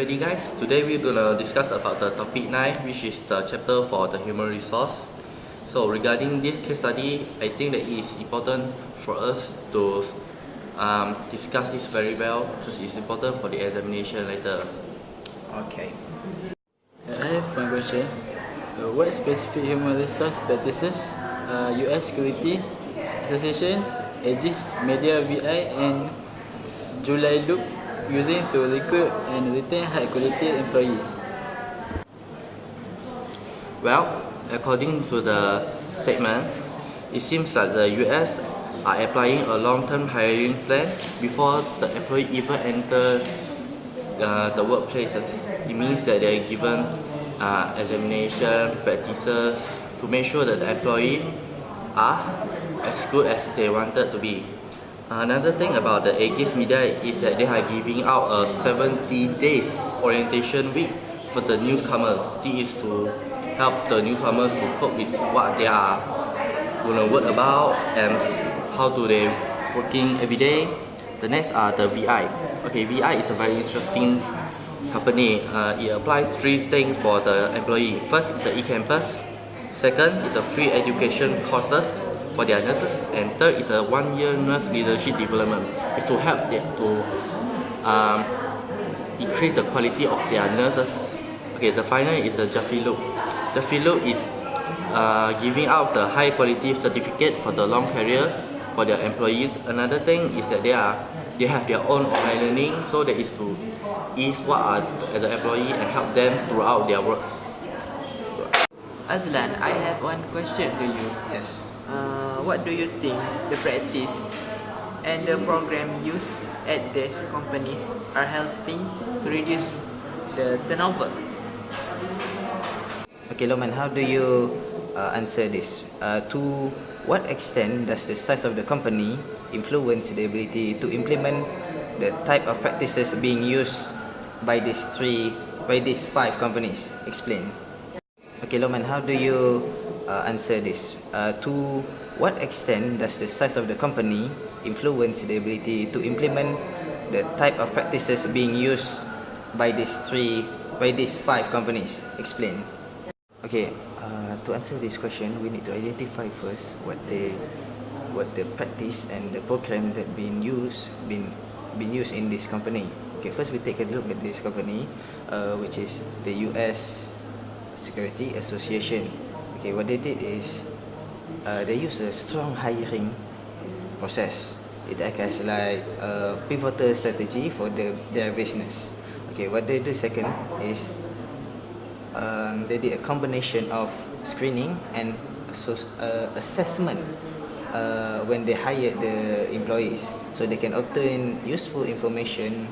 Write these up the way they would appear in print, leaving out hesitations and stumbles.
ready guys? Today we're gonna discuss about the topic 9, which is the chapter for the human resource. So regarding this case study, I think that it is important for us to discuss this very well because it's important for the examination later. Okay. I have one question. What specific human resource practices US Security Association, Aegis Media VI, and July Loop using to recruit and retain high quality employees? Well, according to the statement, it seems that the US are applying a long-term hiring plan before the employee even enter the workplaces. It means that they are given examination practices to make sure that the employee are as good as they wanted to be. Another thing about the Aegis Media is that they are giving out a 70 days orientation week for the newcomers. This is to help the newcomers to cope with what they are going to work about and how do they working every day. The next are the VI. Okay, VI is a very interesting company. It applies 3 things for the employee. First, the e-campus. Second, is the free education courses for their nurses, and third is a 1-year nurse leadership development. It's to help them to increase the quality of their nurses. Okay, the final is the Jiffy Lube. Jiffy Lube is giving out the high quality certificate for the long career for their employees. Another thing is that they have their own online learning, so that is to ease what are the employee and help them throughout their work. Azlan, I have one question to you. Yes. What do you think the practice and the program used at these companies are helping to reduce the turnover? Okay, Loman, how do you answer this? To what extent does the size of the company influence the ability to implement the type of practices being used by these 5 companies? Explain. Okay, Loman, how do you answer this? To what extent does the size of the company influence the ability to implement the type of practices being used by these 5 companies? Explain. Okay, to answer this question, we need to identify first what the practice and the program that been used in this company. Okay, first we take a look at this company, which is the US Security Association. Okay, what they did is they use a strong hiring process. It acts as like a pivotal strategy for their business. Okay, what they do second is they did a combination of screening and assessment when they hired the employees, so they can obtain useful information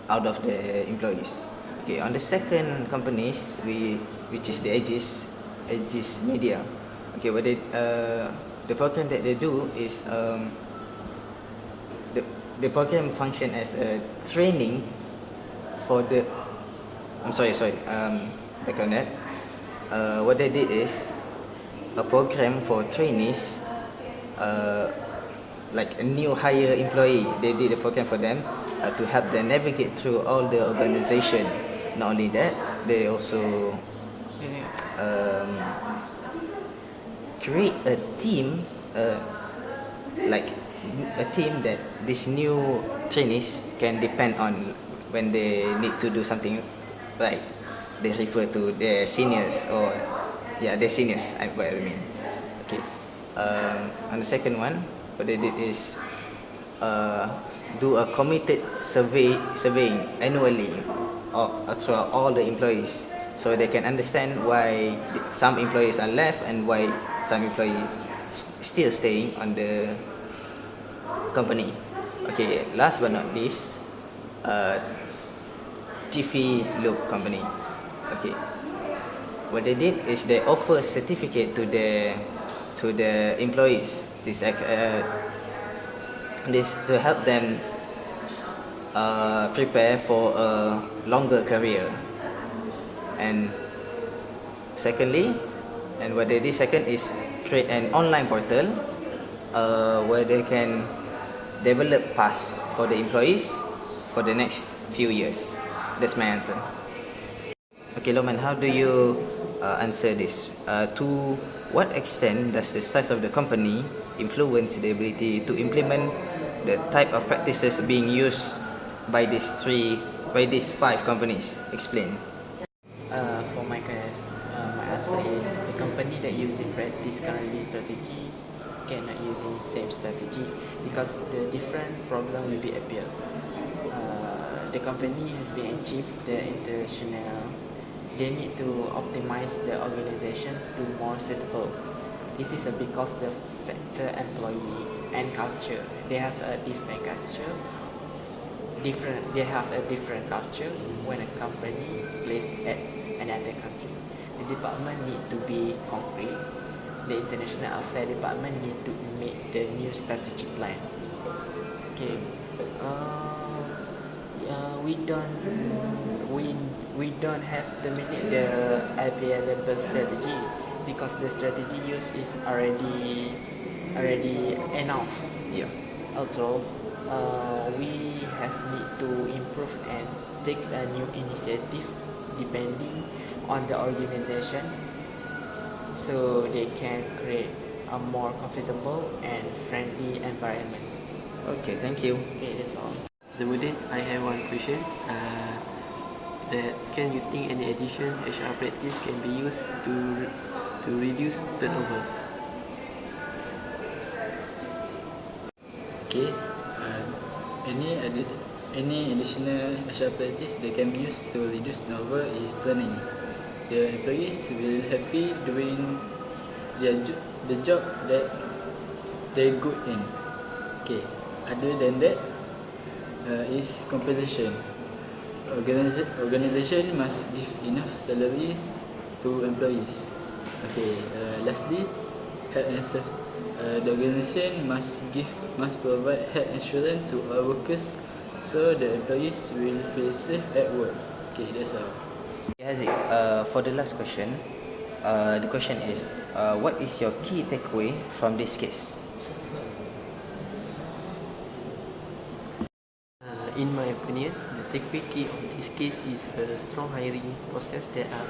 out of the employees. Okay, on the second companies, which is the Aegis Media. Okay, what the program that they do is the program function as a training for the. Back on that. What they did is a program for trainees, like a new hire employee. They did a program for them to help them navigate through all the organization. Not only that, they also create a team, like a team that these new trainees can depend on when they need to do something. Like they refer to their seniors, or their seniors. What I mean. Okay. On the second one, what they did is do a committed surveying annually throughout all the employees, so they can understand why some employees are left and why some employees still staying on the company. Okay. Last but not least, Jiffy Lube company. Okay, what they did is they offer a certificate to the employees. This to help them prepare for a longer career. And secondly, and what they did second is create an online portal where they can develop paths for the employees for the next few years. That's my answer. Okay, Loman, how do you answer this? To what extent does the size of the company influence the ability to implement the type of practices being used by these five companies? Explain. For my case, my answer is the company that using practice currently strategy cannot using same strategy because the different problem will be appear. The company has been achieved the international. They need to optimize the organization to more suitable. This is because the factor employee and culture. They have a different culture. They have a different culture when a company placed at another country. The department need to be concrete. The international affairs department need to make the new strategic plan. Okay. We don't have the available strategy because the strategy used is already enough. Yeah. Also, we have need to improve and take a new initiative depending on the organization, so they can create a more comfortable and friendly environment. Okay, thank you. Okay, that's all. Zamuddin, I have one question. That can you think any additional HR practice can be used to reduce turnover? Okay. Any additional HR practice that can be used to reduce turnover is training. The employees will happy doing the job that they're good in. Okay. Other than that, is compensation. Organization must give enough salaries to employees. Okay. Lastly, health and safety. The organization must provide health insurance to our workers, so the employees will feel safe at work. Okay, that's all. Haziq, for the last question, the question is, what is your key takeaway from this case? In my opinion, the takeaway key of this case is a strong hiring process that are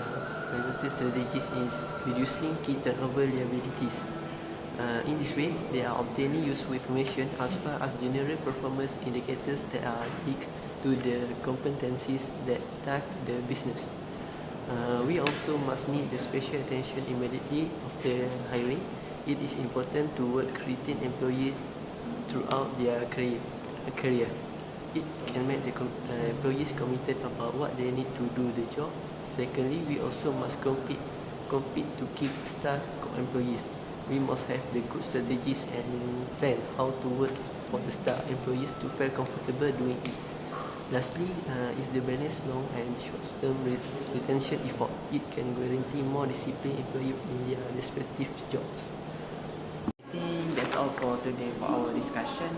related strategies is reducing key turnover liabilities. In this way, they are obtaining useful information as far as general performance indicators that are linked to the competencies that target the business. We also must need the special attention immediately of the hiring. It is important to work retain employees throughout their career. It can make the employees committed about what they need to do the job. Secondly, we also must compete to keep staff employees. We must have the good strategies and plan how to work for the staff employees to feel comfortable doing it. Lastly, is the balance long and short-term retention effort. It can guarantee more disciplined employees in their respective jobs. I think that's all for today for our discussion.